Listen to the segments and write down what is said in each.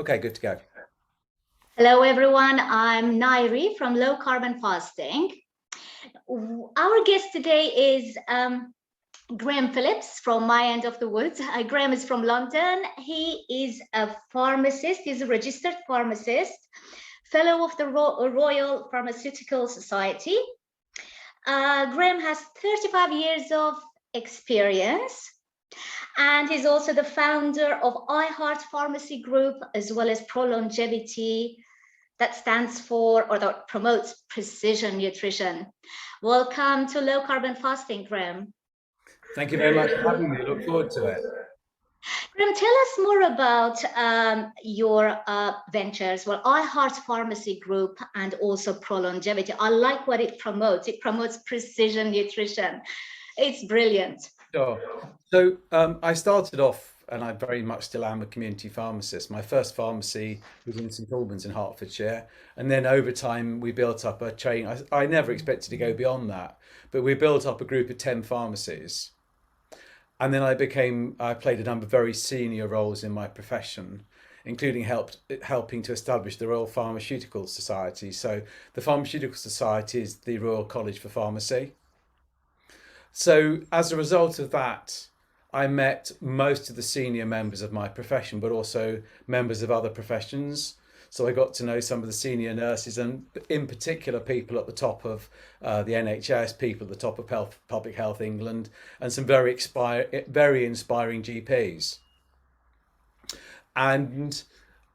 Okay, good to go. Hello, everyone. I'm Nayiri from Low Carb and Fasting. Our guest today is Graham Phillips from my end of the woods. Graham is from London. He is a pharmacist. He's a registered pharmacist, fellow of the Royal Pharmaceutical Society. Graham has 35 years of experience. And he's also the founder of I Heart Pharmacy Group, as well as Pro Longevity, that stands for or that promotes precision nutrition. Welcome to Low Carb and Fasting, Graham. Thank you very much for having me. I look forward to it. Graham, tell us more about your ventures. Well, I Heart Pharmacy Group and also Pro Longevity. I like what it promotes. It promotes precision nutrition. It's brilliant. Sure. So I started off, and I very much still am a community pharmacist. My first pharmacy was in St Albans in Hertfordshire, and then over time we built up a chain. I never expected to go beyond that, but we built up a group of 10 pharmacies. And then I played a number of very senior roles in my profession, including helping to establish the Royal Pharmaceutical Society. So the Pharmaceutical Society is the Royal College for Pharmacy. So as a result of that, I met most of the senior members of my profession, but also members of other professions. So I got to know some of the senior nurses, and in particular, people at the top of the NHS, people at the top of Public Health England, and some very inspiring GPs. And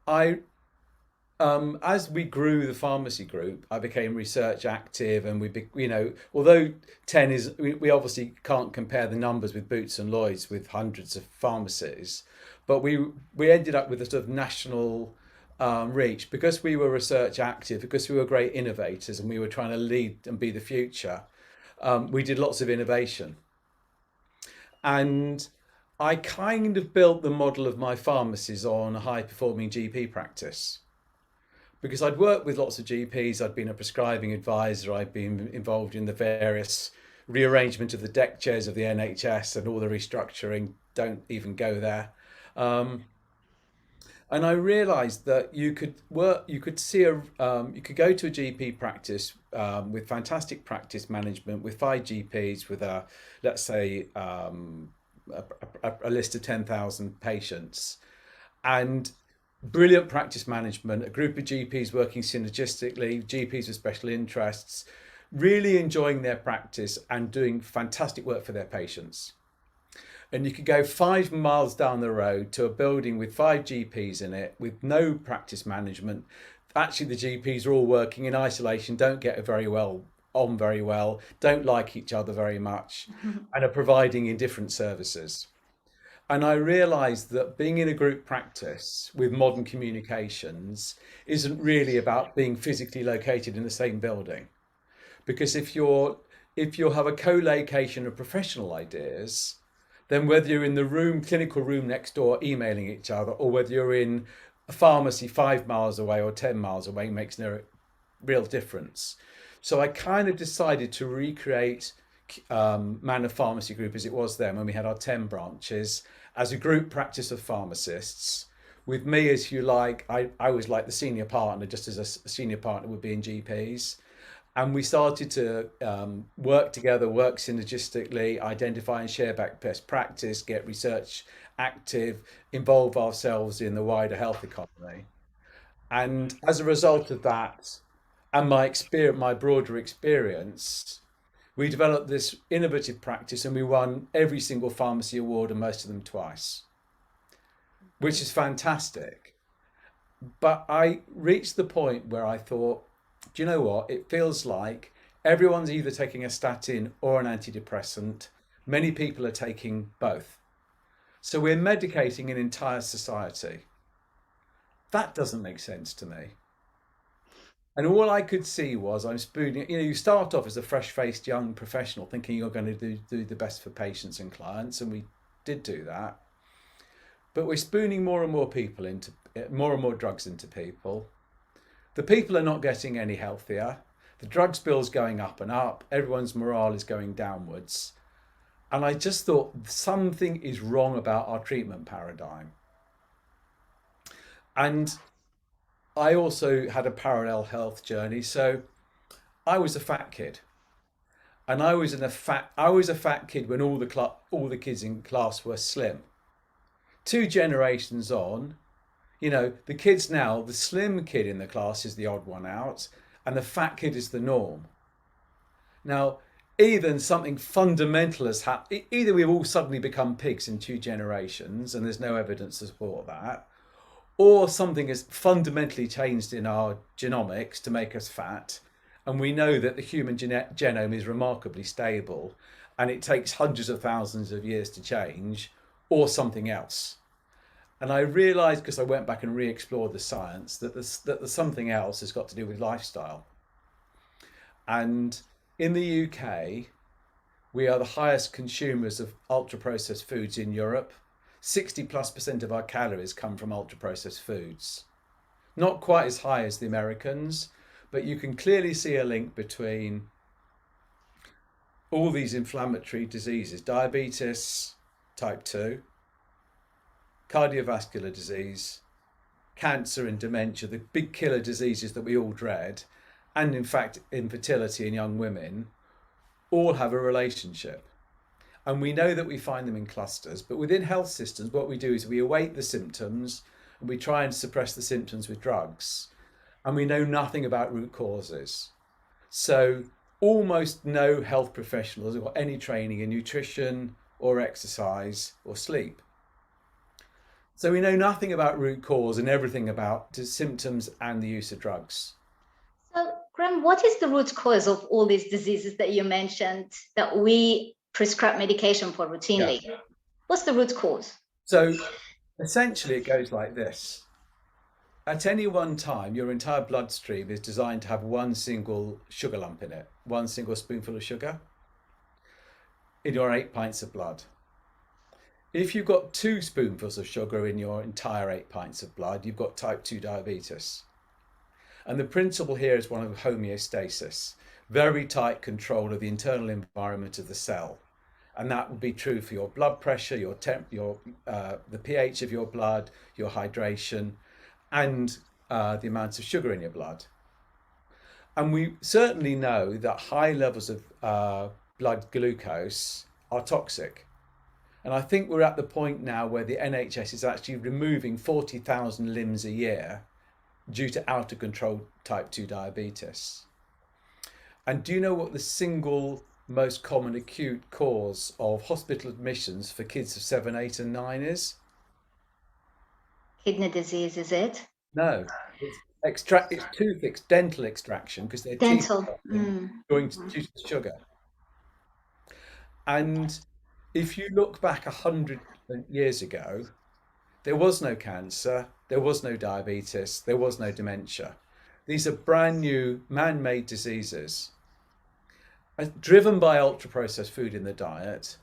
I as we grew the pharmacy group, I became research active, and although 10 is, we obviously can't compare the numbers with Boots and Lloyd's with hundreds of pharmacies, but we ended up with a sort of national reach because we were research active, because we were great innovators and we were trying to lead and be the future. We did lots of innovation, and I kind of built the model of my pharmacies on a high performing GP practice because I'd worked with lots of GPs, I'd been a prescribing advisor, I'd been involved in the various rearrangement of the deck chairs of the NHS and all the restructuring. Don't even go there. Um, and I realised that you could you could go to a GP practice with fantastic practice management, with 5 GPs, with let's say, a list of 10,000 patients, and brilliant practice management, a group of GPs working synergistically, GPs with special interests, really enjoying their practice and doing fantastic work for their patients. And you could go 5 miles down the road to a building with 5 GPs in it with no practice management. Actually, the GPs are all working in isolation, don't get very well on very well, don't like each other very much, and are providing indifferent services. And I realized that being in a group practice with modern communications isn't really about being physically located in the same building. Because if you have a co-location of professional ideas, then whether you're in the clinical room next door emailing each other, or whether you're in a pharmacy 5 miles away or 10 miles away, makes no real difference. So I kind of decided to recreate Manor Pharmacy Group as it was then when we had our 10 branches as a group practice of pharmacists, with me, as you like, I was like the senior partner, just as a senior partner would be in GPs. And we started to work together, work synergistically, identify and share back best practice, get research active, involve ourselves in the wider health economy. And as a result of that, and my broader experience, we developed this innovative practice, and we won every single pharmacy award, and most of them twice, which is fantastic. But I reached the point where I thought, do you know what? It feels like everyone's either taking a statin or an antidepressant. Many people are taking both. So we're medicating an entire society. That doesn't make sense to me. And all I could see was I'm spooning. You start off as a fresh-faced young professional thinking you're going to do the best for patients and clients, and we did do that. But we're spooning more and more people into more and more drugs into people. The people are not getting any healthier. The drugs bill's going up and up. Everyone's morale is going downwards. And I just thought something is wrong about our treatment paradigm. And I also had a parallel health journey. So I was a fat kid, and I was a fat kid when all the kids in class were slim. Two generations on, the kids now, the slim kid in the class is the odd one out, and the fat kid is the norm. Now, either something fundamental has happened, either we've all suddenly become pigs in two generations, and there's no evidence to support that, or something has fundamentally changed in our genomics to make us fat. And we know that the human genome is remarkably stable and it takes hundreds of thousands of years to change, or something else. And I realized, because I went back and re-explored the science, that the something else has got to do with lifestyle. And in the UK, we are the highest consumers of ultra processed foods in Europe. 60+% of our calories come from ultra processed foods. Not quite as high as the Americans, but you can clearly see a link between all these inflammatory diseases: diabetes type 2, cardiovascular disease, cancer and dementia, the big killer diseases that we all dread, and in fact infertility in young women, all have a relationship. And we know that we find them in clusters, but within health systems, what we do is we await the symptoms and we try and suppress the symptoms with drugs. And we know nothing about root causes. So almost no health professionals have got any training in nutrition or exercise or sleep. So we know nothing about root cause and everything about the symptoms and the use of drugs. So, Graham, what is the root cause of all these diseases that you mentioned that we prescribe medication for routinely? Yeah. What's the root cause? So essentially it goes like this. At any one time, your entire bloodstream is designed to have one single sugar lump in it, one single spoonful of sugar in your 8 pints of blood. If you've got 2 spoonfuls of sugar in your entire 8 pints of blood, you've got type 2 diabetes. And the principle here is one of homeostasis, very tight control of the internal environment of the cell. And that would be true for your blood pressure, the pH of your blood, your hydration, and the amount of sugar in your blood. And we certainly know that high levels of blood glucose are toxic. And I think we're at the point now where the NHS is actually removing 40,000 limbs a year due to out of control type 2 diabetes. And do you know what the single most common acute cause of hospital admissions for kids of 7, 8 and 9 is? Kidney disease, is it? No, it's it's dental extraction, because their teeth Dental. are going due to sugar. And if you look back 100 years ago, there was no cancer, there was no diabetes, there was no dementia. These are brand new man-made diseases, driven by ultra-processed food in the diet,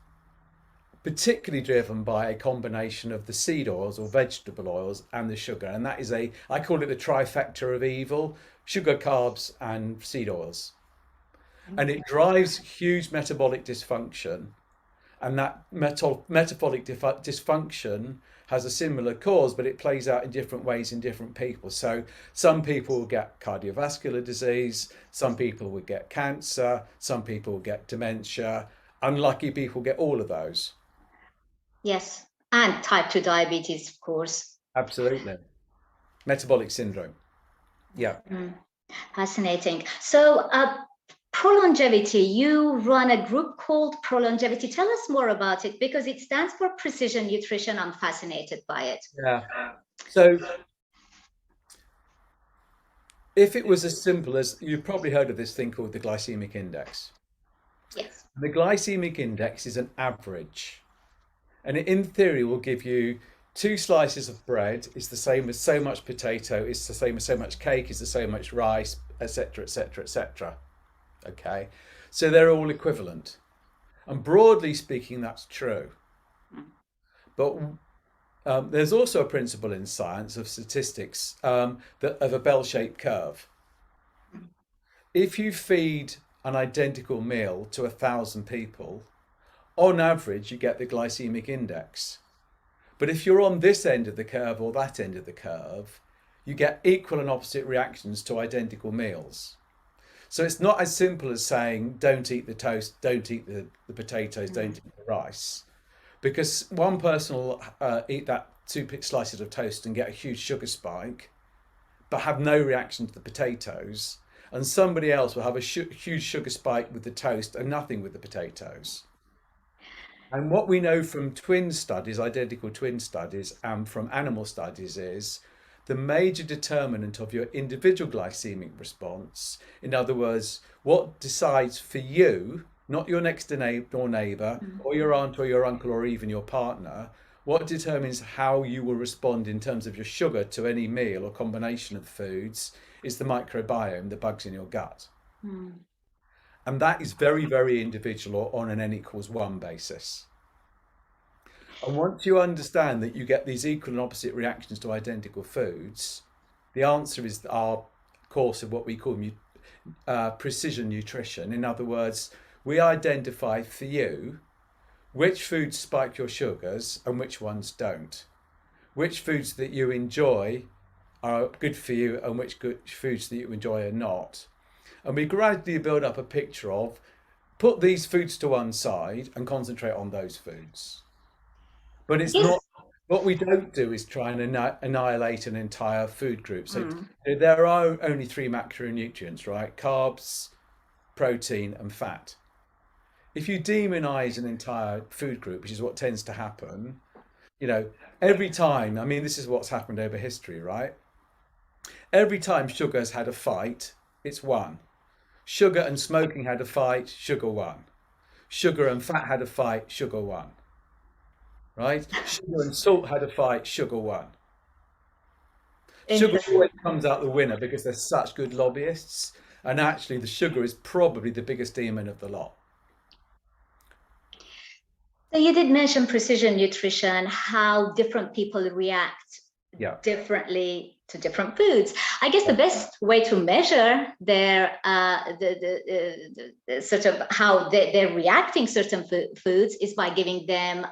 particularly driven by a combination of the seed oils or vegetable oils and the sugar. And that is I call it the trifecta of evil: sugar, carbs, and seed oils. And it drives huge metabolic dysfunction. And that metabolic dysfunction has a similar cause, but it plays out in different ways in different people. So some people will get cardiovascular disease, some people will get cancer, some people will get dementia. Unlucky people get all of those. Yes, and type 2 diabetes, of course. Absolutely. Metabolic syndrome. Yeah. Fascinating. So, ProLongevity, you run a group called ProLongevity. Tell us more about it, because it stands for Precision Nutrition. I'm fascinated by it. Yeah. So if it was as simple as, you've probably heard of this thing called the glycemic index. Yes. The glycemic index is an average. And it, in theory, will give you 2 slices of bread is the same as so much potato, it's the same as so much cake, is the same much rice, etc., etc., etc. Okay, so they're all equivalent. And broadly speaking, that's true. But there's also a principle in science of statistics, that of a bell-shaped curve. If you feed an identical meal to 1,000 people, on average, you get the glycemic index. But if you're on this end of the curve or that end of the curve, you get equal and opposite reactions to identical meals. So it's not as simple as saying, don't eat the toast, don't eat the potatoes, don't eat the rice. Because one person will eat that two slices of toast and get a huge sugar spike, but have no reaction to the potatoes. And somebody else will have a huge sugar spike with the toast and nothing with the potatoes. And what we know from twin studies, identical twin studies, and from animal studies is the major determinant of your individual glycemic response. In other words, what decides for you, not your next door neighbor or your aunt or your uncle or even your partner, what determines how you will respond in terms of your sugar to any meal or combination of foods is the microbiome, the bugs in your gut. And that is very, very individual or on an n=1 basis. And once you understand that you get these equal and opposite reactions to identical foods, the answer is our course of what we call precision nutrition. In other words, we identify for you which foods spike your sugars and which ones don't, which foods that you enjoy are good for you and which foods that you enjoy are not. And we gradually build up a picture of put these foods to one side and concentrate on those foods. But it's not, what we don't do is try and annihilate an entire food group. So there are only 3 macronutrients, right? Carbs, protein, and fat. If you demonize an entire food group, which is what tends to happen, every time, I mean, this is what's happened over history, right? Every time sugar has had a fight, it's won. Sugar and smoking had a fight, sugar won. Sugar and fat had a fight, sugar won. Right? Sugar and salt had a fight, sugar won. Sugar always comes out the winner because they're such good lobbyists. And actually, the sugar is probably the biggest demon of the lot. So you did mention precision nutrition, how different people react differently to different foods. I guess the best way to measure their the sort of how they're reacting certain foods is by giving them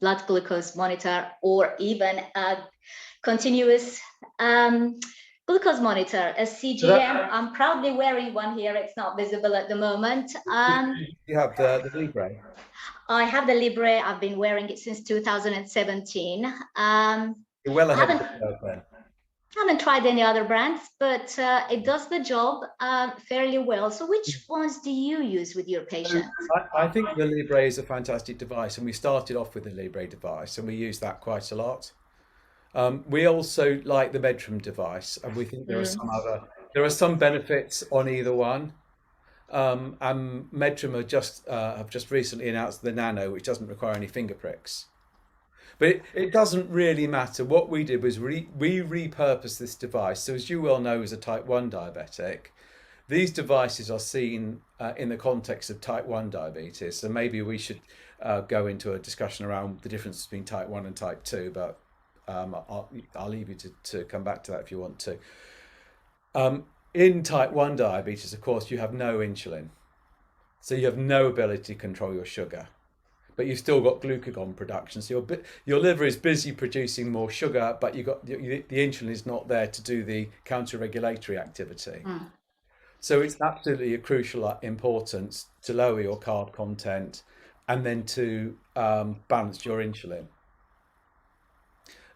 blood glucose monitor or even a continuous glucose monitor, a CGM. I'm proudly wearing one here. It's not visible at the moment. You have the Libre. I have the Libre. I've been wearing it since 2017. You're well ahead of the curve then. I haven't tried any other brands, but it does the job fairly well. So which ones do you use with your patients? I think the Libre is a fantastic device, and we started off with the Libre device and we use that quite a lot. We also like the Medtrim device, and we think there are some benefits on either one. And Medtrim have just recently announced the Nano, which doesn't require any finger pricks. But it doesn't really matter. What we did was we repurposed this device. So as you well know, as a type 1 diabetic, these devices are seen in the context of type 1 diabetes. So maybe we should go into a discussion around the difference between type 1 and type 2, but I'll leave you to come back to that if you want to. In type 1 diabetes, of course, you have no insulin. So you have no ability to control your sugar. But you've still got glucagon production. So your liver is busy producing more sugar, but the insulin is not there to do the counter-regulatory activity. So it's absolutely a crucial importance to lower your carb content and then to balance your insulin.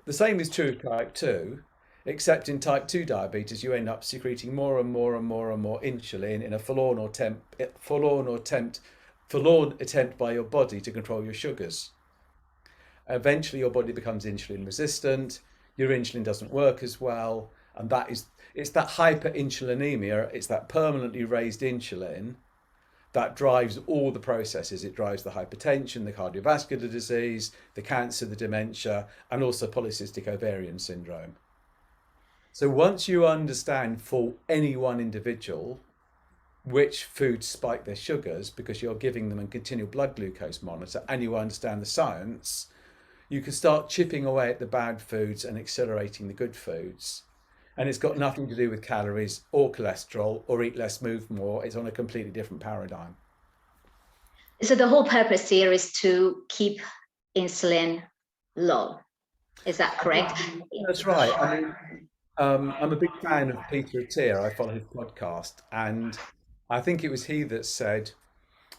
The same is true of type 2, except in type 2 diabetes, you end up secreting more and more and more and more insulin in a forlorn attempt by your body to control your sugars. Eventually your body becomes insulin resistant, your insulin doesn't work as well, and it's that hyperinsulinemia, it's that permanently raised insulin that drives all the processes. It drives the hypertension, the cardiovascular disease, the cancer, the dementia, and also polycystic ovarian syndrome. So once you understand for any one individual which foods spike their sugars because you're giving them a continual blood glucose monitor and you understand the science, you can start chipping away at the bad foods and accelerating the good foods. And it's got nothing to do with calories or cholesterol or eat less, move more. It's on a completely different paradigm. So the whole purpose here is to keep insulin low. Is that correct? That's right. I mean, I'm a big fan of Peter Attia. I follow his podcast, and I think it was he that said,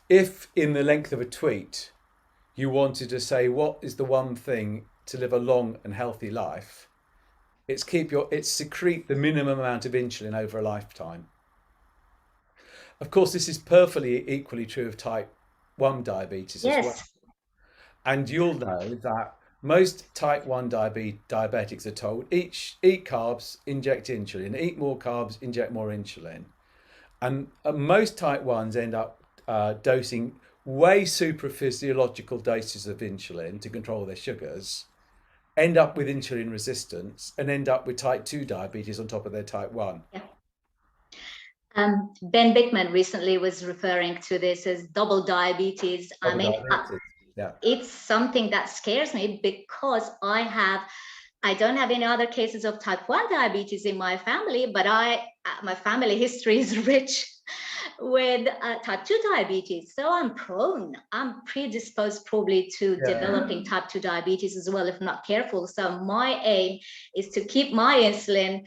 if in the length of a tweet you wanted to say what is the one thing to live a long and healthy life, it's secrete the minimum amount of insulin over a lifetime. Of course, this is perfectly equally true of type 1 diabetes as well. Yes. And you'll know that most type 1 diabetics are told eat carbs, inject insulin, eat more carbs, inject more insulin. And most type 1s end up dosing way super physiological doses of insulin to control their sugars, end up with insulin resistance, and end up with type 2 diabetes on top of their type 1. Yeah. Ben Bickman recently was referring to this as double diabetes. Double diabetes. Yeah. It's something that scares me because I don't have any other cases of type 1 diabetes in my family, but my family history is rich with type 2 diabetes. So I'm predisposed probably to developing type 2 diabetes as well, if not careful. So my aim is to keep my insulin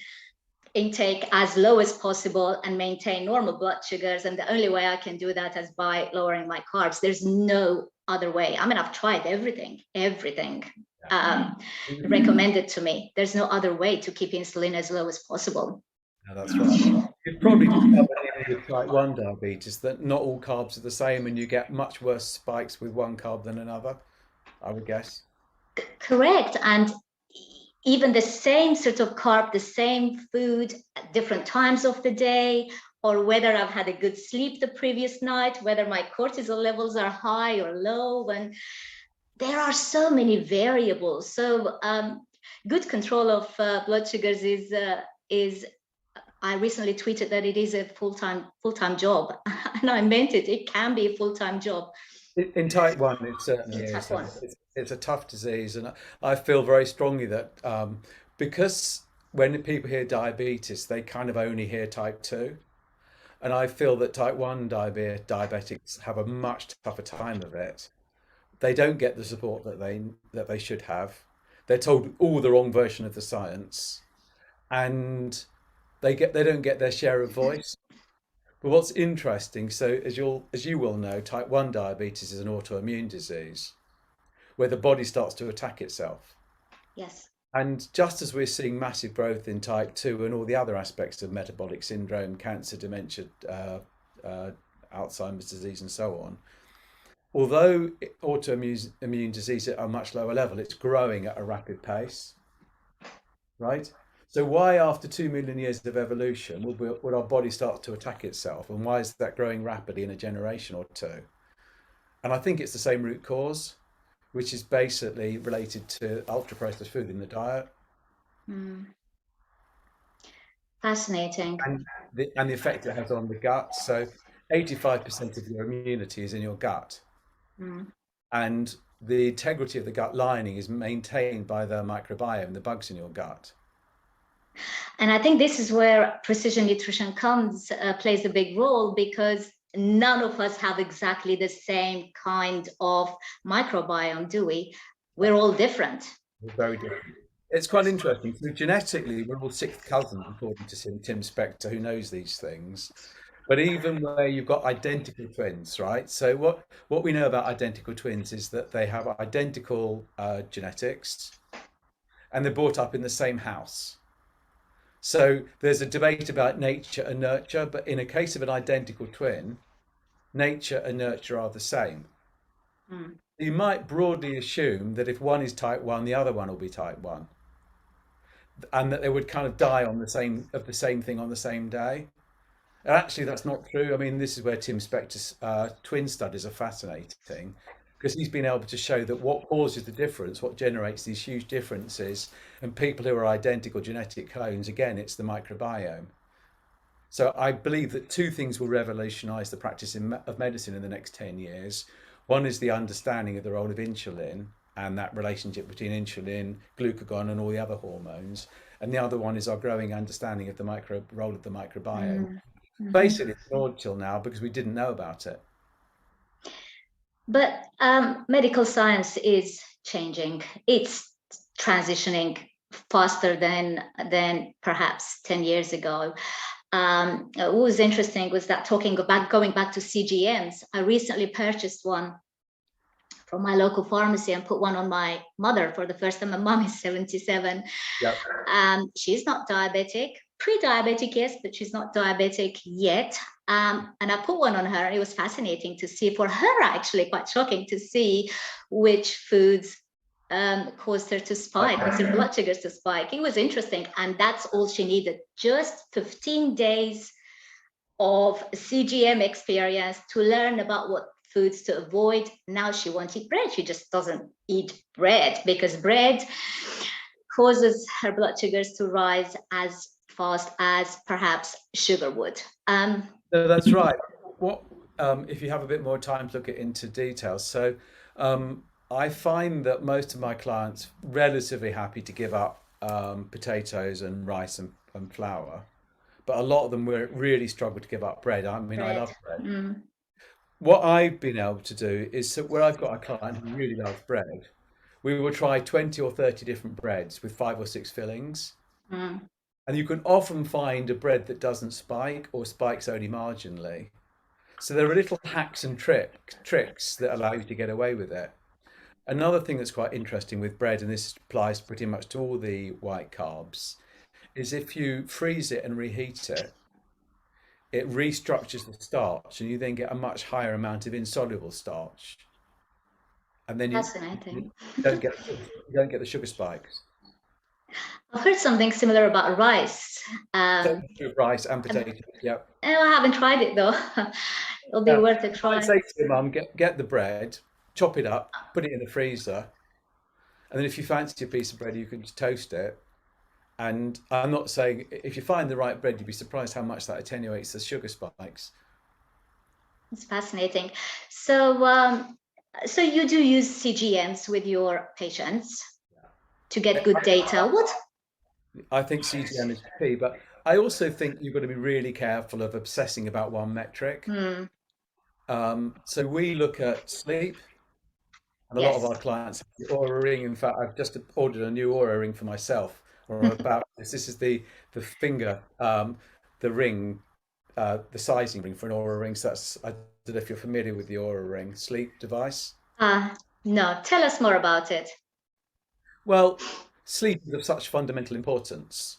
intake as low as possible and maintain normal blood sugars. And the only way I can do that is by lowering my carbs. There's no other way. I mean, I've tried everything recommended to me. There's no other way to keep insulin as low as possible. No, that's right. You've probably discovered with type 1 diabetes that not all carbs are the same and you get much worse spikes with one carb than another, I would guess. Correct. And even the same sort of carb, the same food at different times of the day, or whether I've had a good sleep the previous night, whether my cortisol levels are high or low, when there are so many variables. So good control of blood sugars is I recently tweeted that it is a full-time job, and I meant it. It can be a full-time job. In type 1, it certainly is. It's a tough disease, and I feel very strongly that because when people hear diabetes, they kind of only hear type 2. And I feel that type 1 diabetics have a much tougher time of it. They don't get the support that they should have. They're told all the wrong version of the science, and they don't get their share of voice. But what's interesting, so as you will know, type 1 diabetes is an autoimmune disease where the body starts to attack itself. Yes. And just as we're seeing massive growth in type 2 and all the other aspects of metabolic syndrome, cancer, dementia, Alzheimer's disease, and so on, although autoimmune disease at a much lower level, it's growing at a rapid pace, right? So why, after 2 million years of evolution, would our body start to attack itself? And why is that growing rapidly in a generation or two? And I think it's the same root cause, which is basically related to ultra-processed food in the diet. Fascinating. And the effect it has on the gut. So 85% of your immunity is in your gut. And the integrity of the gut lining is maintained by the microbiome, the bugs in your gut. And I think this is where precision nutrition plays a big role, because none of us have exactly the same kind of microbiome, do we? We're all different. We're very different. It's quite interesting. So genetically, we're all sixth cousins, according to Tim Spector, who knows these things. But even where you've got identical twins, right? So what we know about identical twins is that they have identical genetics, and they're brought up in the same house. So there's a debate about nature and nurture, but in a case of an identical twin, nature and nurture are the same. You might broadly assume that if one is type 1, the other one will be type 1, and that they would kind of die of the same thing on the same day. Actually, that's not true. I mean, this is where Tim Spector's twin studies are fascinating, because he's been able to show that what causes the difference, what generates these huge differences, and people who are identical genetic clones, again, it's the microbiome. So I believe that two things will revolutionize the practice of medicine in the next 10 years. One is the understanding of the role of insulin and that relationship between insulin, glucagon, and all the other hormones. And the other one is our growing understanding of the role of the microbiome. Basically, it's ignored till now because we didn't know about it. But medical science is changing. It's transitioning faster than perhaps 10 years ago. What was interesting was that going back to CGMs, I recently purchased one from my local pharmacy and put one on my mother for the first time. My mom is 77. Yep. She's not diabetic, pre-diabetic, yes, but she's not diabetic yet. And I put one on her, and it was fascinating to see, for her actually quite shocking to see which foods caused her to spike, caused her blood sugars to spike. It was interesting, and that's all she needed, just 15 days of CGM experience to learn about what foods to avoid. Now she won't eat bread. She just doesn't eat bread because bread causes her blood sugars to rise as fast as perhaps sugar would. No, that's right. What if you have a bit more time to look it into details? So I find that most of my clients relatively happy to give up potatoes and rice and flour, but a lot of them really struggle to give up bread. I mean, I Bread. love bread. Mm, What I've been able to do is, so where I've got a client who really loves bread, we will try 20 or 30 different breads with 5 or 6 fillings. mm. And you can often find a bread that doesn't spike or spikes only marginally. So there are little hacks and tricks that allow you to get away with it. Another thing that's quite interesting with bread, and this applies pretty much to all the white carbs, is if you freeze it and reheat it, it restructures the starch, and you then get a much higher amount of insoluble starch, and then you Fascinating. don't get the sugar spikes. I've heard something similar about rice. Same Um, with rice and potatoes. Yep. I haven't tried it though. It'll be Yeah. worth a I'd try. say to your mum, get the bread, chop it up, put it in the freezer, and then if you fancy a piece of bread, you can just toast it. And I'm not saying if you find the right bread, you'd be surprised how much that attenuates the sugar spikes. It's fascinating. So you do use CGMs with your patients to get good data. What? I think CGM is key, but I also think you've got to be really careful of obsessing about one metric. Hmm, So we look at sleep, and a lot of yes. our clients have the Aura ring. In fact, I've just ordered a new Aura ring for myself, or about this. This is the finger, the ring, the sizing ring for an Aura ring. So that's, I don't know if you're familiar with the Aura ring sleep device. No, tell us more about it. Well, sleep is of such fundamental importance.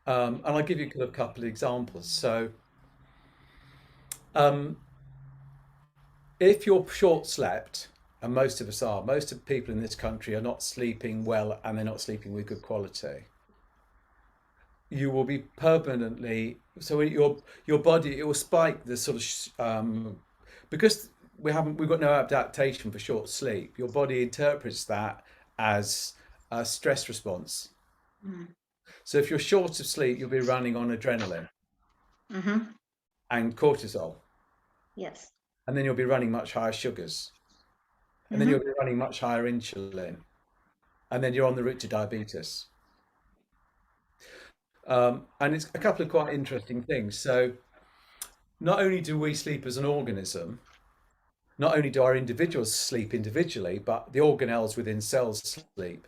And I'll give you a couple of examples. So, um, if you're short slept, and most of us are, most of the people in this country are not sleeping well and they're not sleeping with good quality, you will be permanently, so your body, it will spike the sort of because we've got no adaptation for short sleep. Your body interprets that as a stress response. Mm, So if you're short of sleep, you'll be running on adrenaline mm-hmm. and cortisol, Yes. and then you'll be running much higher sugars, and then you'll Mm-hmm. be running much higher insulin, and then you're on the route to diabetes. And it's a couple of quite interesting things. So not only do we sleep as an organism, not only do our individuals sleep individually, but the organelles within cells sleep.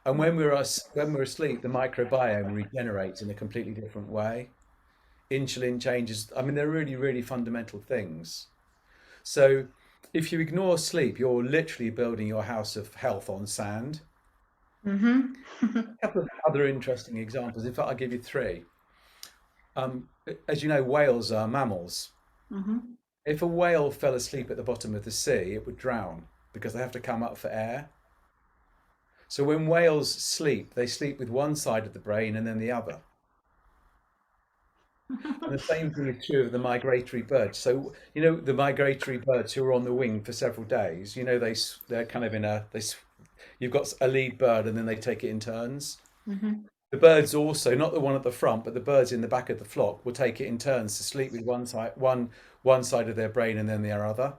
And when we're asleep, the microbiome regenerates in a completely different way. Insulin changes. I mean, they're really, really fundamental things. So if you ignore sleep, you're literally building your house of health on sand. Mm-hmm. A couple of other interesting examples. In fact, I'll give you three. As you know, whales are mammals. Mm-hmm. If a whale fell asleep at the bottom of the sea, it would drown because they have to come up for air. So when whales sleep, they sleep with one side of the brain and then the other. And the same thing is true of the migratory birds. So, you know, the migratory birds who are on the wing for several days, you know, they're kind of in you've got a lead bird and then they take it in turns. Mm-hmm. The birds also, not the one at the front, but the birds in the back of the flock will take it in turns to sleep with one side of their brain and then the other.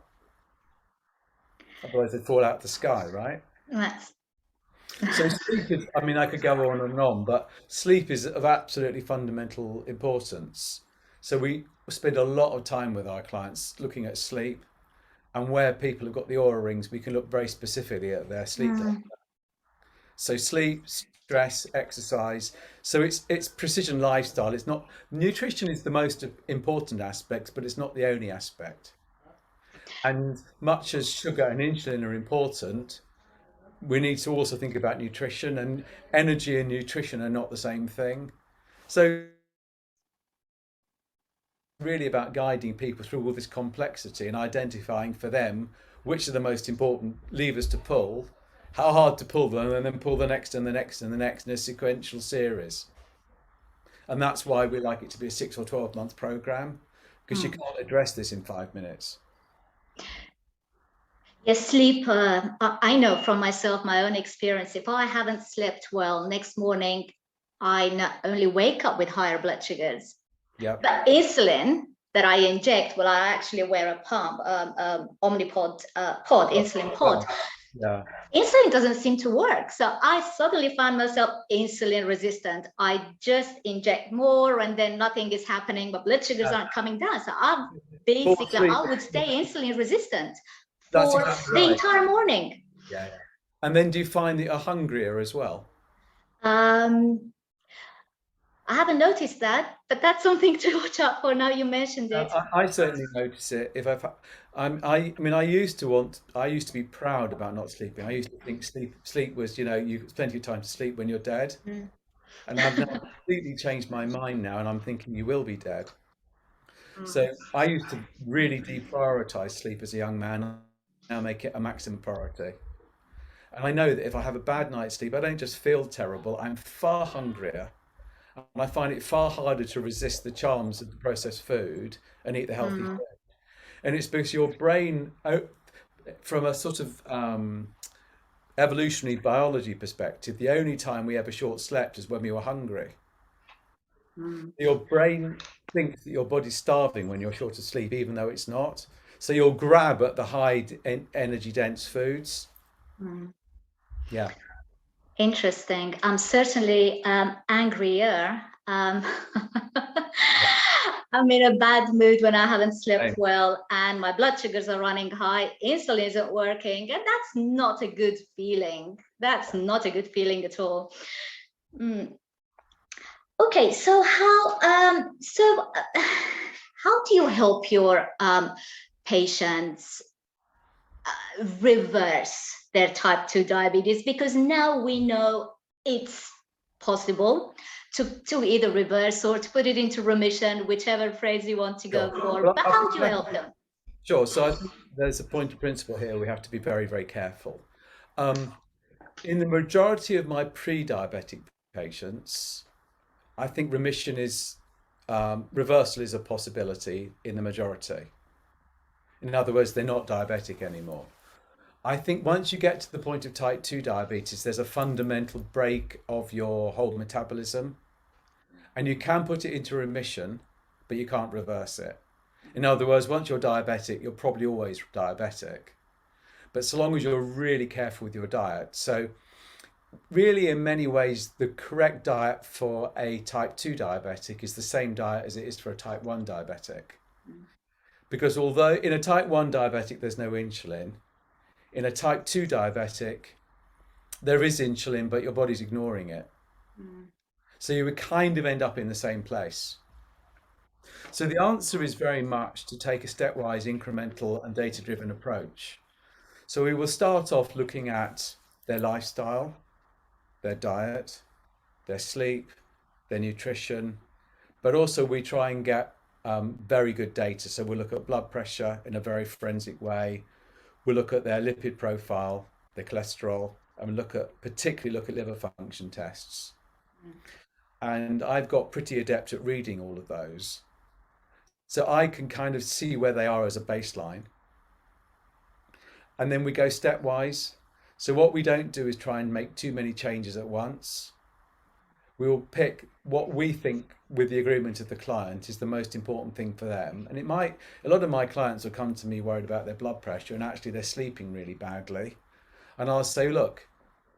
Otherwise, they fall out the sky, right? Nice. So sleep is, I mean, I could go on and on, but sleep is of absolutely fundamental importance. So we spend a lot of time with our clients looking at sleep, and where people have got the aura rings, we can look very specifically at their sleep Mm. data. So sleep, stress, exercise. So it's precision lifestyle. It's not nutrition is the most important aspect, but it's not the only aspect. And much as sugar and insulin are important, we need to also think about nutrition, and energy and nutrition are not the same thing. So really about guiding people through all this complexity and identifying for them which are the most important levers to pull, how hard to pull them, and then pull the next and the next and the next in a sequential series. And that's why we like it to be a 6 or 12 month program, because you Mm. can't address this in 5 minutes. Yes, sleep. I know from myself, my own experience. If I haven't slept well, next morning, I not only wake up with higher blood sugars, Yeah. but insulin that I inject, well, I actually wear a pump, Omnipod pod, insulin pod. Yeah. Insulin doesn't seem to work. So I suddenly found myself insulin resistant. I just inject more and then nothing is happening, but blood sugars Yeah. aren't coming down. So I'm Poor basically, sleep. I would stay insulin resistant That's for exactly the right. entire morning. Yeah. And then do you find that you're hungrier as well? Um, I haven't noticed that, but that's something to watch out for now you mentioned it. I certainly notice it. If I've, I mean, I used to be proud about not sleeping. I used to think sleep was, you've plenty of time to sleep when you're dead. Mm, And I've now completely changed my mind now, and I'm thinking you will be dead. mm, So I used to really deprioritize sleep as a young man. Now make it a maximum priority. And I know that if I have a bad night's sleep, I don't just feel terrible. I'm far hungrier, and I find it far harder to resist the charms of the processed food and eat the healthy mm, food. And it's because your brain, from a sort of evolutionary biology perspective, the only time we ever short slept is when we were hungry. mm, Your brain thinks that your body's starving when you're short of sleep, even though it's not. So you'll grab at the high energy dense foods. mm. Yeah. Interesting. I'm certainly angrier. Yeah. I'm in a bad mood when I haven't slept Same. well and my blood sugars are running high, insulin isn't working, and that's not a good feeling. That's not a good feeling at all. Mm. Okay, so how do you help your patients reverse their type 2 diabetes? Because now we know it's possible to either reverse or to put it into remission, whichever phrase you want to go Sure. for. Well, But how do you help them? sure. So I think there's a point of principle here. We have to be very, very careful. Um, in the majority of my pre-diabetic patients, I think remission is reversal is a possibility in the majority. In other words, they're not diabetic anymore. I think once you get to the point of type 2 diabetes, there's a fundamental break of your whole metabolism, and you can put it into remission, but you can't reverse it. In other words, once you're diabetic, you're probably always diabetic. But so long as you're really careful with your diet. So, really, in many ways, the correct diet for a type 2 diabetic is the same diet as it is for a type 1 diabetic. Because although in a type 1 diabetic, there's no insulin, in a type 2 diabetic, there is insulin, but your body's ignoring it. Mm, So you would kind of end up in the same place. So the answer is very much to take a stepwise, incremental, and data driven approach. So we will start off looking at their lifestyle, their diet, their sleep, their nutrition, but also we try and get very good data. So we'll look at blood pressure in a very forensic way. We'll look at their lipid profile, their cholesterol, and we particularly look at liver function tests. mm, And I've got pretty adept at reading all of those. So I can kind of see where they are as a baseline. And then we go stepwise. So what we don't do is try and make too many changes at once. We will pick what we think, with the agreement of the client, is the most important thing for them. And a lot of my clients will come to me worried about their blood pressure, and actually they're sleeping really badly. And I'll say, look,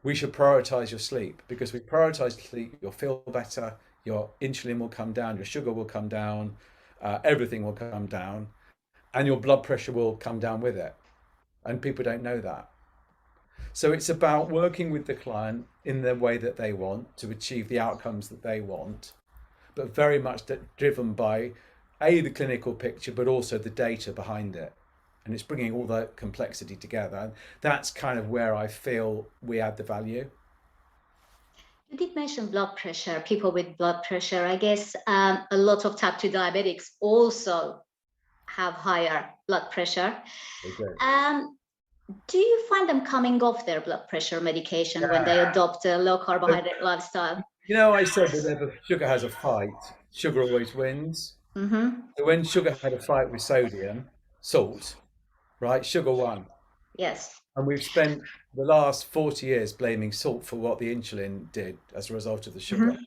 we should prioritize your sleep, because we prioritize sleep, you'll feel better, your insulin will come down, your sugar will come down, everything will come down, and your blood pressure will come down with it. And people don't know that. So it's about working with the client in the way that they want to achieve the outcomes that they want, but very much driven by the clinical picture, but also the data behind it. And it's bringing all that complexity together. And that's kind of where I feel we add the value. You did mention blood pressure, people with blood pressure. I guess a lot of type 2 diabetics also have higher blood pressure. Okay. Do you find them coming off their blood pressure medication when they adopt a low So, carbohydrate lifestyle? I said whenever sugar has a fight, sugar always wins. Mm-hmm. So when sugar had a fight with sodium, salt, right, sugar won. Yes. And we've spent the last 40 years blaming salt for what the insulin did as a result of the sugar. Mm-hmm.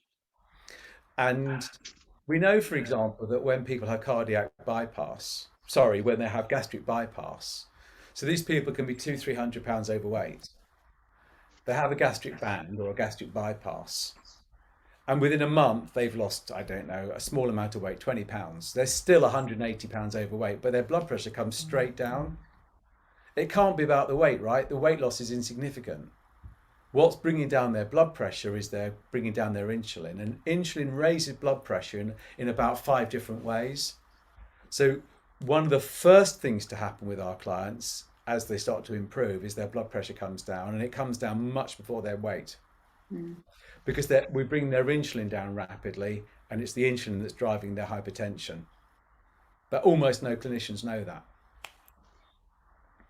And we know, for example, that when people have when they have gastric bypass, so these people can be 300 pounds overweight. They have a gastric band or a gastric bypass. And within a month, they've lost, I don't know, a small amount of weight, 20 pounds. They're still 180 pounds overweight, but their blood pressure comes straight down. It can't be about the weight, right? The weight loss is insignificant. What's bringing down their blood pressure is they're bringing down their insulin. And insulin raises blood pressure in about 5 different ways. So one of the first things to happen with our clients as they start to improve is their blood pressure comes down, and it comes down much before their weight. Because we bring their insulin down rapidly, and it's the insulin that's driving their hypertension. But almost no clinicians know that.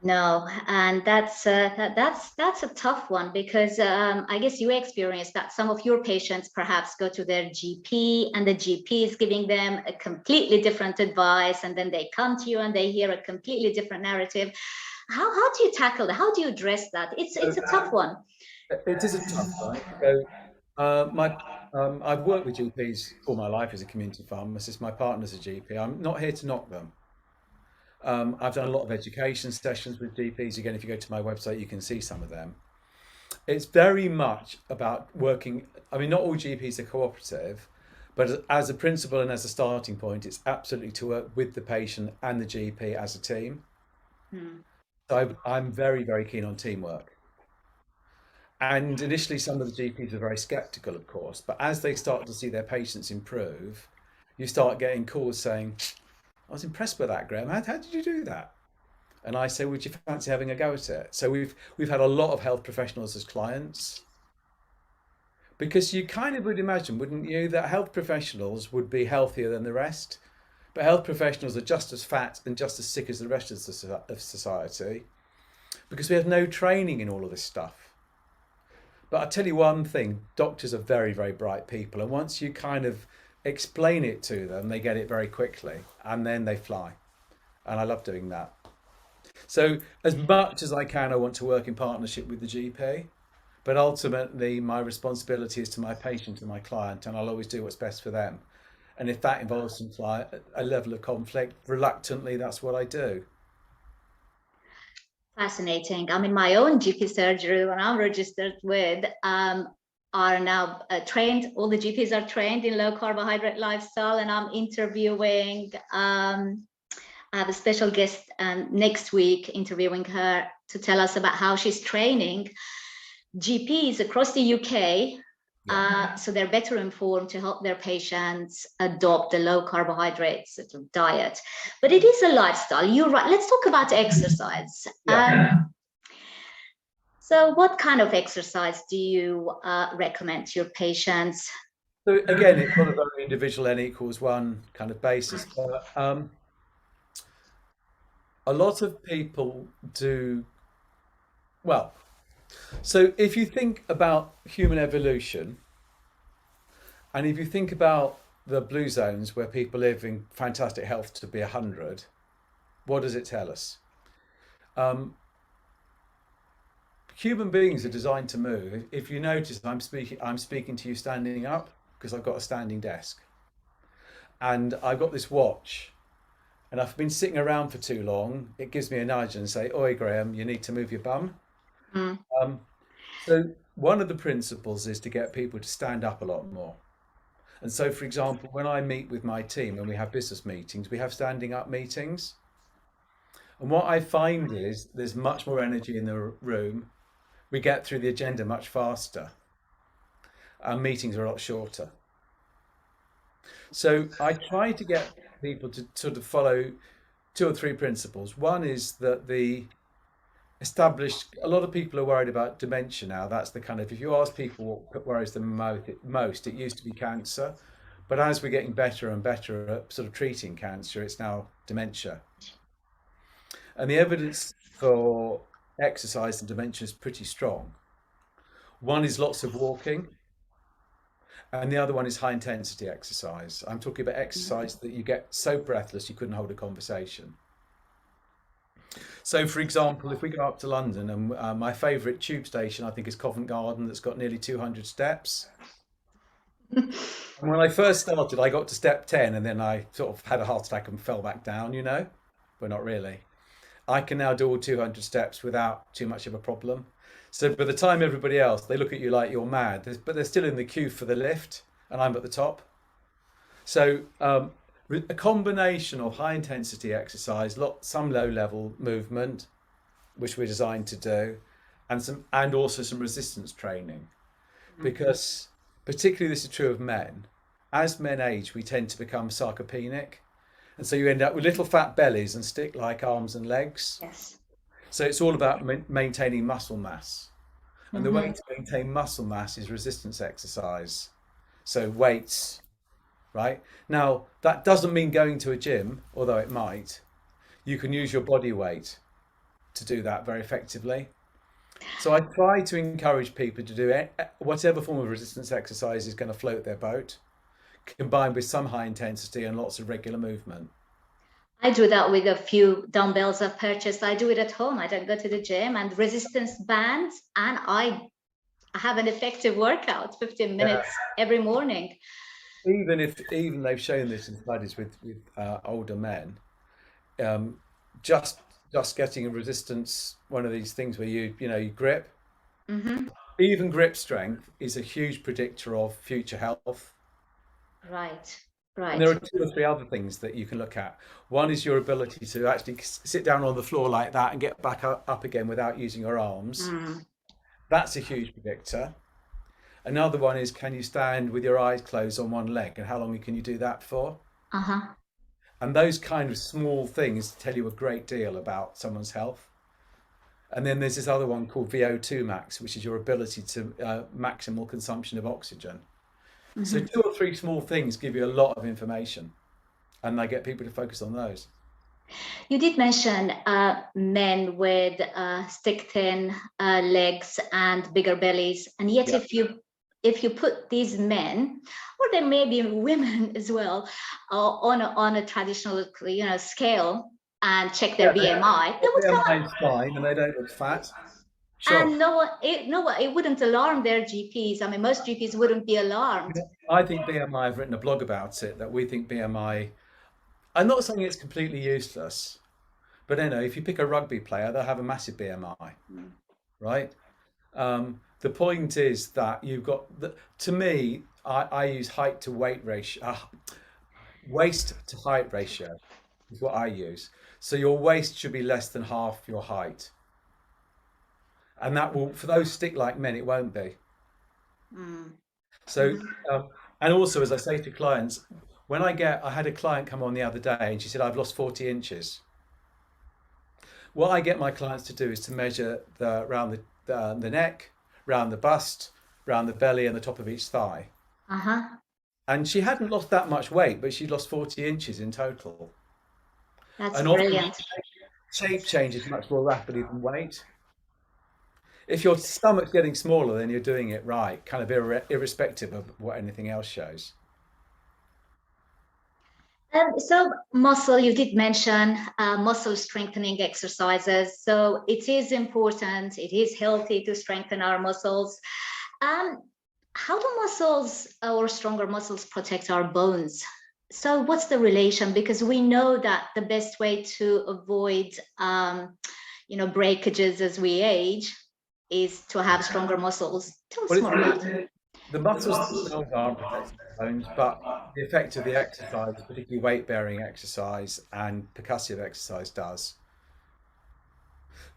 No, and that's a tough one because I guess you experienced that some of your patients perhaps go to their GP and the GP is giving them a completely different advice, and then they come to you and they hear a completely different narrative. How do you tackle that? How do you address that? It's a tough one. It is a tough one. So, I've worked with GPs all my life as a community pharmacist. My partner's a GP. I'm not here to knock them. I've done a lot of education sessions with GPs. Again, if you go to my website, you can see some of them. It's very much about working. I mean, not all GPs are cooperative, but as a principle and as a starting point, it's absolutely to work with the patient and the GP as a team. So I'm very, very keen on teamwork. And initially, some of the GPs are very skeptical, of course, but as they start to see their patients improve, you start getting calls saying, I was impressed with that, Graham. How did you do that? And I say, would you fancy having a go at it? So we've had a lot of health professionals as clients, because you kind of would imagine, wouldn't you, that health professionals would be healthier than the rest. But health professionals are just as fat and just as sick as the rest of society, because we have no training in all of this stuff. But I'll tell you one thing, doctors are very, very bright people. And once you kind of explain it to them, they get it very quickly and then they fly. And I love doing that. So as much as I can, I want to work in partnership with the GP. But ultimately, my responsibility is to my patient and my client, and I'll always do what's best for them. And if that involves a level of conflict, reluctantly, that's what I do. Fascinating. I mean, my own GP surgery, when I'm registered with, are now trained. All the GPs are trained in low carbohydrate lifestyle, and I'm interviewing. I have a special guest next week interviewing her to tell us about how she's training GPs across the UK. So they're better informed to help their patients adopt a low carbohydrate sort of diet. But it is a lifestyle. You're right. Let's talk about exercise. Yeah. So what kind of exercise do you recommend to your patients? So again, it's on a very individual N equals 1 kind of basis. But a lot of people do well. So if you think about human evolution, and if you think about the blue zones where people live in fantastic health to be 100, what does it tell us? Human beings are designed to move. If you notice, I'm speaking to you standing up because I've got a standing desk, and I've got this watch. And if I've been sitting around for too long, it gives me a nudge and say, "Oi, Graham, you need to move your bum." Mm. So one of the principles is to get people to stand up a lot more. And so, for example, when I meet with my team and we have business meetings, we have standing up meetings. And what I find is there's much more energy in the room. we get through the agenda much faster. Our meetings are a lot shorter. So I try to get people to sort of follow two or three principles. One is that the established, a lot of people are worried about dementia now. That's the kind of, if you ask people what worries them most, it used to be cancer. But as we're getting better and better at sort of treating cancer, it's now dementia. And the evidence for exercise and dementia is pretty strong. One is lots of walking, and the other one is high intensity exercise. I'm talking about exercise that you get so breathless you couldn't hold a conversation. So, for example, if we go up to London, and my favourite tube station, I think, is Covent Garden, that's got nearly 200 steps. And when I first started, I got to step 10, and then I sort of had a heart attack and fell back down, you know, but not really. I can now do all 200 steps without too much of a problem. So by the time everybody else, they look at you like you're mad, but they're still in the queue for the lift, and I'm at the top. So a combination of high intensity exercise, some low level movement, which we're designed to do, and also some resistance training, because particularly this is true of men. As men age, we tend to become sarcopenic, and so you end up with little fat bellies and stick-like arms and legs. Yes. So it's all about maintaining muscle mass. And the way Mhm. to maintain muscle mass is resistance exercise. So weights, right? Now, that doesn't mean going to a gym, although it might. You can use your body weight to do that very effectively. So I try to encourage people to do whatever form of resistance exercise is going to float their boat, combined with some high intensity and lots of regular movement. I do that with a few dumbbells I've purchased. I do it at home. I don't go to the gym, and resistance bands, and I have an effective workout, 15 Yeah. minutes every morning. Even they've shown this in studies with older men, um, just just getting a resistance, one of these things where you grip, Hmm. even grip strength is a huge predictor of future health. Right, And there right. are two or three other things that you can look at. One is your ability to actually sit down on the floor like that and get back up again without using your arms. Mm. That's a huge predictor. Another one is, can you stand with your eyes closed on one leg, and how long can you do that for? Uh-huh. And those kind of small things tell you a great deal about someone's health. And then there's this other one called VO2 max, which is your ability to maximal consumption of oxygen. So Hmm. two or three small things give you a lot of information, and they get people to focus on those. You did mention men with stick thin legs and bigger bellies, and yet Yeah. if you put these men, or there may be women as well, on a traditional scale and check their Yeah, BMI, they would their come up, mind's fine and they don't look fat. Sure. and it wouldn't alarm their GPs. I mean, most GPs wouldn't be alarmed. I think BMI, I've written a blog about it, that we think BMI, I'm not saying it's completely useless, but if you pick a rugby player, they'll have a massive BMI, Mm. right? The point is that you've got, to me, I use height to weight ratio, waist to height ratio is what I use. So your waist should be less than half your height. And that will, for those stick-like men, it won't be. Mm. So, Mhm. and also, as I say to clients, I had a client come on the other day and she said, I've lost 40 inches. What I get my clients to do is to measure around the neck, round the bust, round the belly, and the top of each thigh. Uh-huh. And she hadn't lost that much weight, but she lost 40 inches in total. That's And often brilliant. shape changes much more rapidly than weight. If your stomach's getting smaller, then you're doing it right, kind of irrespective of what anything else shows. So muscle, you did mention muscle strengthening exercises. So it is important, it is healthy to strengthen our muscles. Um, how do muscles or stronger muscles protect our bones? So what's the relation? Because we know that the best way to avoid, breakages as we age is to have stronger muscles. Tell Well, us more about it. the muscles themselves aren't protecting the bones, but the effect of the exercise, particularly weight-bearing exercise and percussive exercise, does.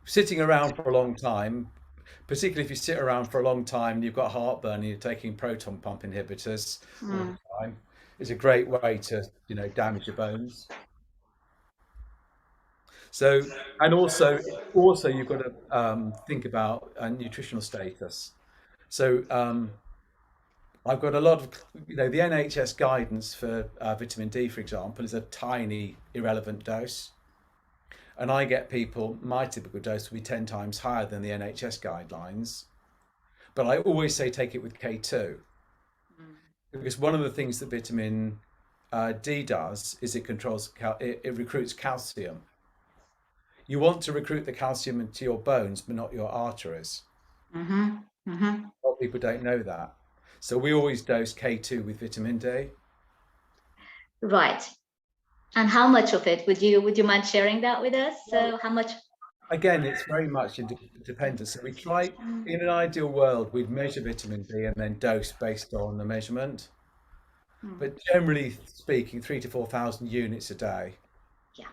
Sitting around for a long time, particularly if you sit around for a long time and you've got heartburn and you're taking proton pump inhibitors all the time, is a great way to, damage your bones. So, and also you've got to think about nutritional status. So, I've got a lot of, the NHS guidance for vitamin D, for example, is a tiny irrelevant dose. And I get people, my typical dose will be 10 times higher than the NHS guidelines. But I always say take it with K2, because one of the things that vitamin D does is it recruits calcium. You want to recruit the calcium into your bones, but not your arteries. Mm-hmm. Mm-hmm. A lot of people don't know that. So we always dose K2 with vitamin D. Right. And how much of it would you mind sharing that with us? So how much? Again, it's very much dependent. So we try, in an ideal world, we'd measure vitamin D and then dose based on the measurement. But generally speaking, 3 to 4 thousand units a day. Yeah.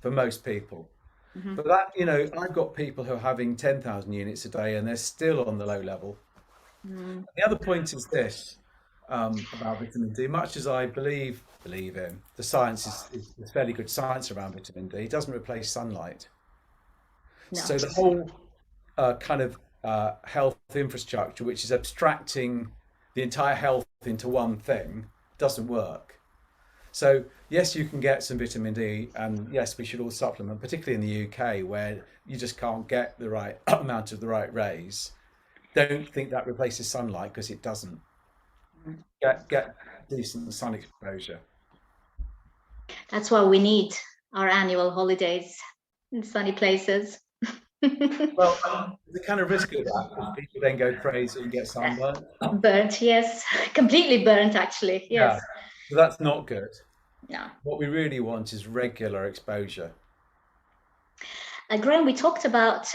For most people. Mm-hmm. But that, I've got people who are having 10,000 units a day and they're still on the low level. The other point is this about vitamin D. Much as I believe in, the science is fairly good science around vitamin D. It doesn't replace sunlight. No. So the whole kind of health infrastructure, which is abstracting the entire health into one thing, doesn't work. So yes, you can get some vitamin D, and yes, we should all supplement, particularly in the UK where you just can't get the right amount of the right rays. Don't think that replaces sunlight, because it doesn't. Get decent sun exposure. That's why we need our annual holidays in sunny places. Well, the kind of risk of that is people then go crazy and get sunburned. Burnt, yes. Completely burnt, actually. Yes. Yeah, so that's not good. No. What we really want is regular exposure. Graham, we talked about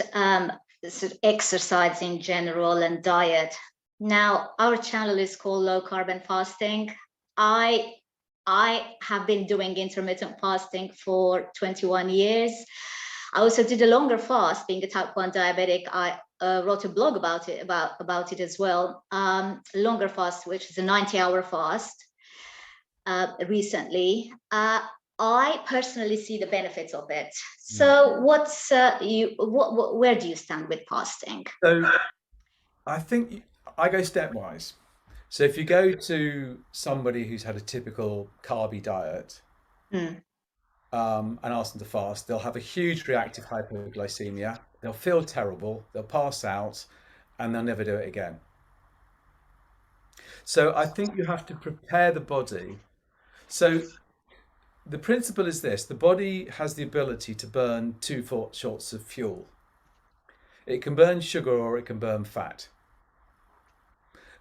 sort of exercise in general and diet. Now, our channel is called Low Carb and Fasting. I have been doing intermittent fasting for 21 years. I also did a longer fast, being a type 1 diabetic. I wrote a blog about it as well. Longer fast, which is a 90-hour fast recently. I personally see the benefits of it. So where do you stand with fasting? So I think I go stepwise. So if you go to somebody who's had a typical carby diet and ask them to fast, they'll have a huge reactive hypoglycemia. They'll feel terrible. They'll pass out, and they'll never do it again. So I think you have to prepare the body. So the principle is this: the body has the ability to burn two sorts of fuel. It can burn sugar or it can burn fat.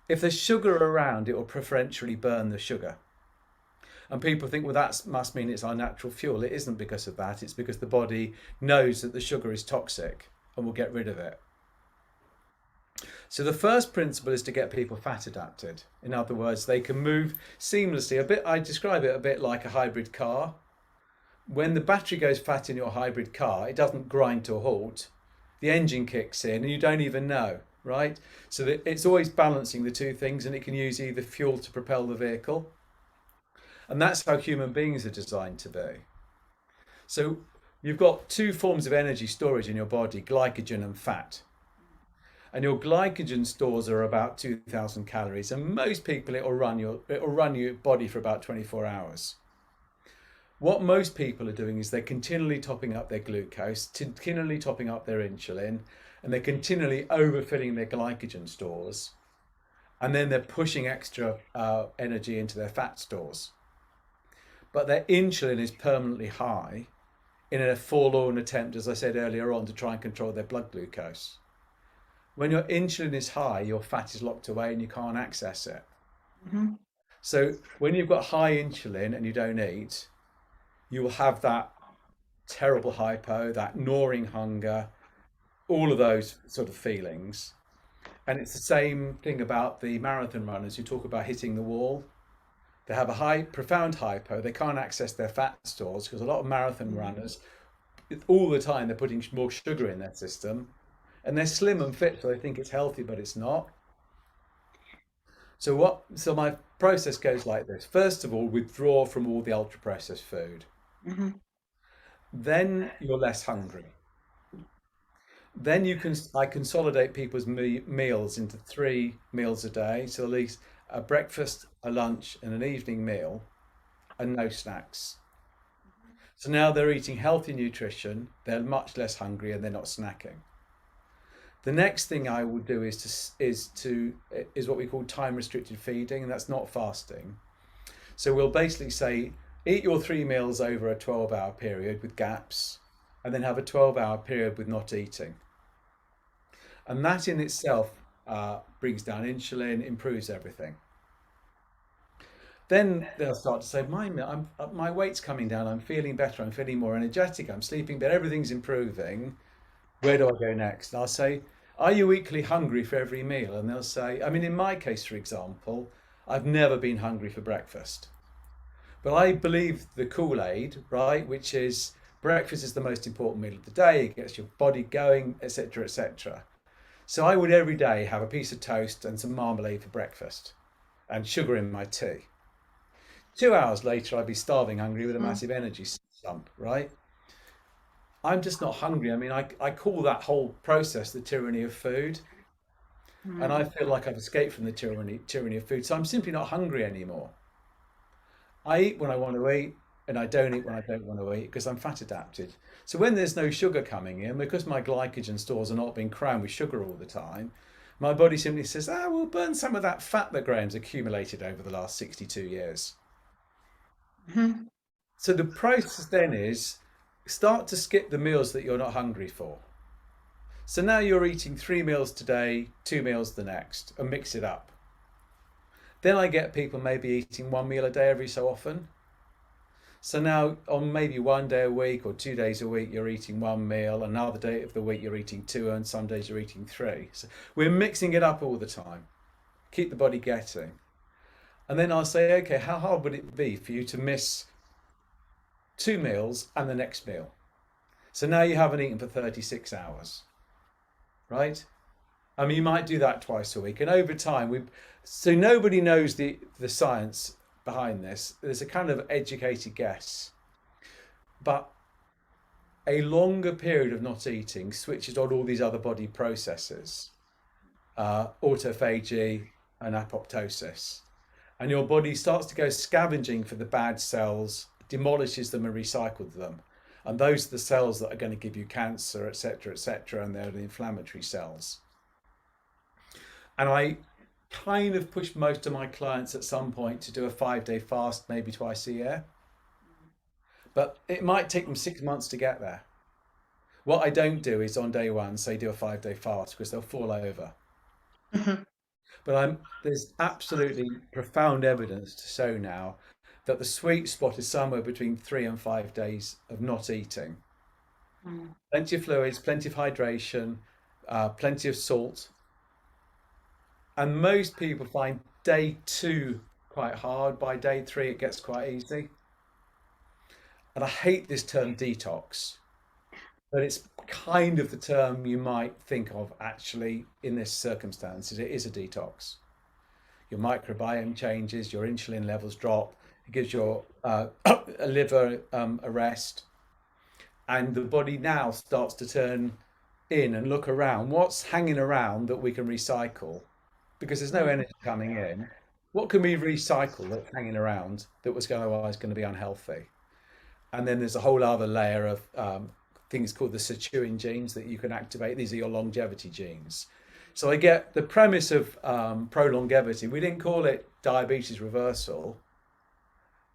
If there's sugar around, it will preferentially burn the sugar. And people think, well, that must mean it's our natural fuel. It isn't because of that. It's because the body knows that the sugar is toxic and will get rid of it. So the first principle is to get people fat adapted. In other words, they can move seamlessly. I describe it a bit like a hybrid car. When the battery goes fat in your hybrid car, it doesn't grind to a halt. The engine kicks in and you don't even know, right? So that it's always balancing the two things, and it can use either fuel to propel the vehicle. And that's how human beings are designed to be. So you've got two forms of energy storage in your body: glycogen and fat. And your glycogen stores are about 2,000 calories, and most people it'll run your body for about 24 hours. What most people are doing is they're continually topping up their glucose, continually topping up their insulin, and they're continually overfilling their glycogen stores, and then they're pushing extra energy into their fat stores. But their insulin is permanently high in a forlorn attempt, as I said earlier on, to try and control their blood glucose. When your insulin is high, your fat is locked away and you can't access it. Mm-hmm. So when you've got high insulin and you don't eat, you will have that terrible hypo, that gnawing hunger, all of those sort of feelings. And it's the same thing about the marathon runners who talk about hitting the wall. They have a profound hypo. They can't access their fat stores because a lot of marathon runners, all the time, they're putting more sugar in their system. and they're slim and fit, so they think it's healthy, but it's not. So my process goes like this. First of all, withdraw from all the ultra processed food. Mhm. Then you're less hungry. Then I consolidate people's meals into 3 meals a day. So at least a breakfast, a lunch, and an evening meal, and no snacks. So now they're eating healthy nutrition, they're much less hungry, and they're not snacking. The next thing I will do is what we call time restricted feeding, and that's not fasting. So we'll basically say eat your 3 meals over a 12-hour period with gaps, and then have a 12-hour period with not eating. And that in itself brings down insulin, improves everything. Then they'll start to say, my weight's coming down, I'm feeling better, I'm feeling more energetic, I'm sleeping better, everything's improving. Where do I go next? And I'll say, are you equally hungry for every meal? And they'll say, I mean, in my case, for example, I've never been hungry for breakfast. But I believe the Kool-Aid, right, which is breakfast is the most important meal of the day, it gets your body going, etc., etc. So I would every day have a piece of toast and some marmalade for breakfast and sugar in my tea. 2 hours later, I'd be starving hungry with a Mm. massive energy slump, right? I'm just not hungry. I mean, I call that whole process the tyranny of food. And I Mm. feel like I've escaped from the tyranny of food. So I'm simply not hungry anymore. I eat when I want to eat, and I don't eat when I don't want to eat because I'm fat adapted. So when there's no sugar coming in, because my glycogen stores are not being crammed with sugar all the time, my body simply says, we'll burn some of that fat that Graham's accumulated over the last 62 years. Mhm. So the process then is start to skip the meals that you're not hungry for. So now you're eating 3 meals today, 2 meals the next, and mix it up. Then I get people maybe eating 1 meal a day every so often. So now on maybe 1 day a week or 2 days a week, you're eating 1 meal. Another day of the week, you're eating two, and some days you're eating three. So we're mixing it up all the time. Keep the body getting. And then I'll say, okay, how hard would it be for you to miss 2 meals and the next meal? So now you haven't eaten for 36 hours, right? I mean, you might do that twice a week, and over time, so nobody knows the science behind this. There's a kind of educated guess, but a longer period of not eating switches on all these other body processes, autophagy and apoptosis, and your body starts to go scavenging for the bad cells, demolishes them and recycles them, and those are the cells that are going to give you cancer, etc., etc., and they're the inflammatory cells. And I kind of push most of my clients at some point to do a 5-day fast, maybe twice a year. But it might take them 6 months to get there. What I don't do is on day one say do a 5-day fast because they'll fall over. Mhm. But there's absolutely profound evidence to show now that the sweet spot is somewhere between 3 and 5 days of not eating. Mm. Plenty of fluids, plenty of hydration, plenty of salt, and most people find day two quite hard. By day three, it gets quite easy. And I hate this term detox, but it's kind of the term you might think of actually in this circumstances. It is a detox. Your microbiome changes, your insulin levels drop, it gives your liver a rest, and the body now starts to turn in and look around. What's hanging around that we can recycle? Because there's no Mm. energy coming in. What can we recycle that's hanging around that was otherwise going to be unhealthy? And then there's a whole other layer of things called the sirtuin genes that you can activate. These are your longevity genes. So I get the premise of pro-longevity. We didn't call it diabetes reversal.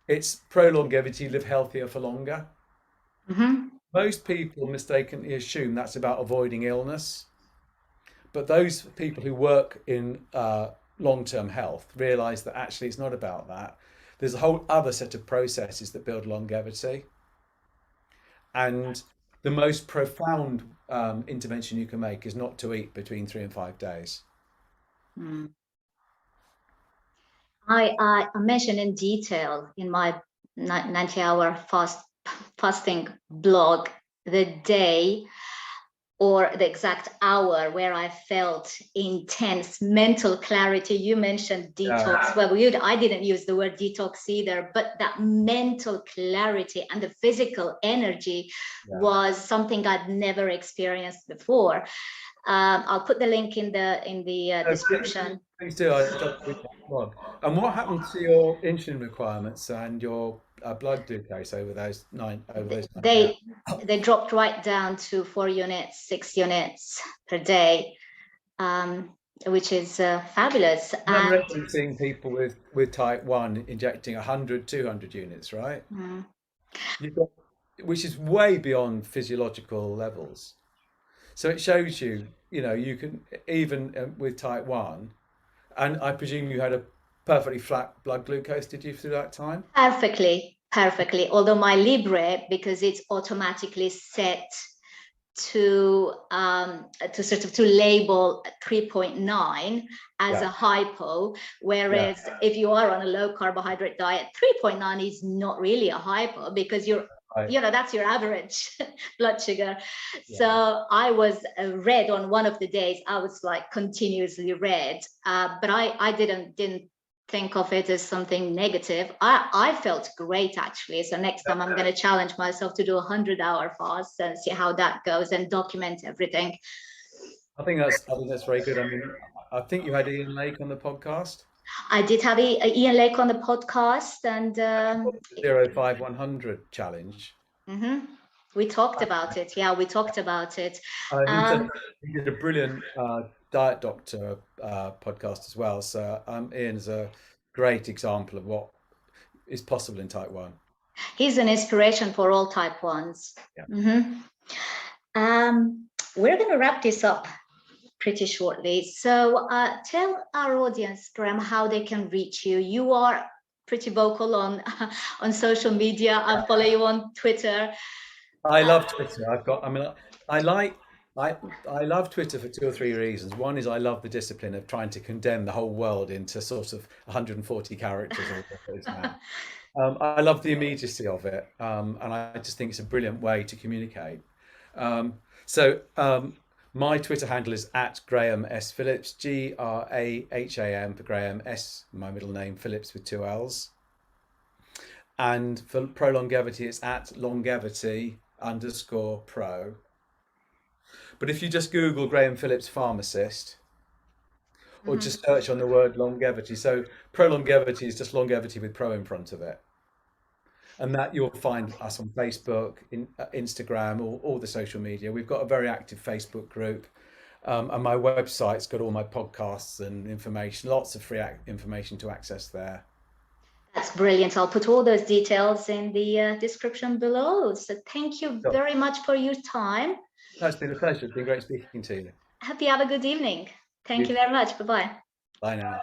It's pro-longevity, live healthier for longer. Mhm. Most people mistakenly assume that's about avoiding illness. But those people who work in long-term health realize that actually it's not about that. There's a whole other set of processes that build longevity. And the most profound intervention you can make is not to eat between 3 and 5 days. Mm. I mentioned in detail in my 90-hour fasting blog the day or the exact hour where I felt intense mental clarity. You mentioned detox. Well, I didn't use the word detox either, but that mental clarity and the physical energy was something I'd never experienced before. I'll put the link in the description. Please do. I'd love to read that blog. And what happened to your insulin requirements and your blood glucose over those 9 days? They dropped right down to 4 units, 6 units per day, which is fabulous. I'm regularly seeing people with type 1 injecting 100, 200 units, right? You've got, which is way beyond physiological levels. So it shows you, you can, even with type 1, and I presume you had a perfectly flat blood glucose, did you, through that time? Perfectly. Although my Libre, because it's automatically set to label 3.9 as a hypo, whereas if you are on a low carbohydrate diet, 3.9 is not really a hypo, because that's your average blood sugar. So I was red on one of the days. I was like continuously red, but I didn't think of it as something negative. I felt great, actually. So next time I'm going to challenge myself to do 100-hour fast and see how that goes and document everything. I think that's very good. I mean, I think you had Ian Lake on the podcast. I did have Ian Lake on the podcast, and 05100 challenge. We talked about it. Yeah, we talked about it. He did a brilliant diet doctor podcast as well. So Ian's a great example of what is possible in type 1. He's an inspiration for all type 1s. We're going to wrap this up pretty shortly. So tell our audience, Graham, how they can reach you. You are pretty vocal on social media. I follow you on Twitter. I love Twitter. I love Twitter for 2 or 3 reasons. One is I love the discipline of trying to condemn the whole world into sort of 140 characters or whatever it is now. I love the immediacy of it, and I just think it's a brilliant way to communicate. My Twitter handle is @Graham S. Phillips, GRAHAM for Graham, S, my middle name, Phillips with 2 L's. And for pro longevity, it's @longevity_pro. But if you just Google Graham Phillips pharmacist, or just search on the word longevity, so pro longevity is just longevity with pro in front of it. And that you'll find us on Facebook, Instagram, all the social media. We've got a very active Facebook group, and my website's got all my podcasts and information, lots of free information to access there. That's brilliant. I'll put all those details in the description below. So thank you very much for your time. It's been a pleasure. It's been great speaking to you. Hope you have a good evening. Thank you very much. Bye-bye. Bye now.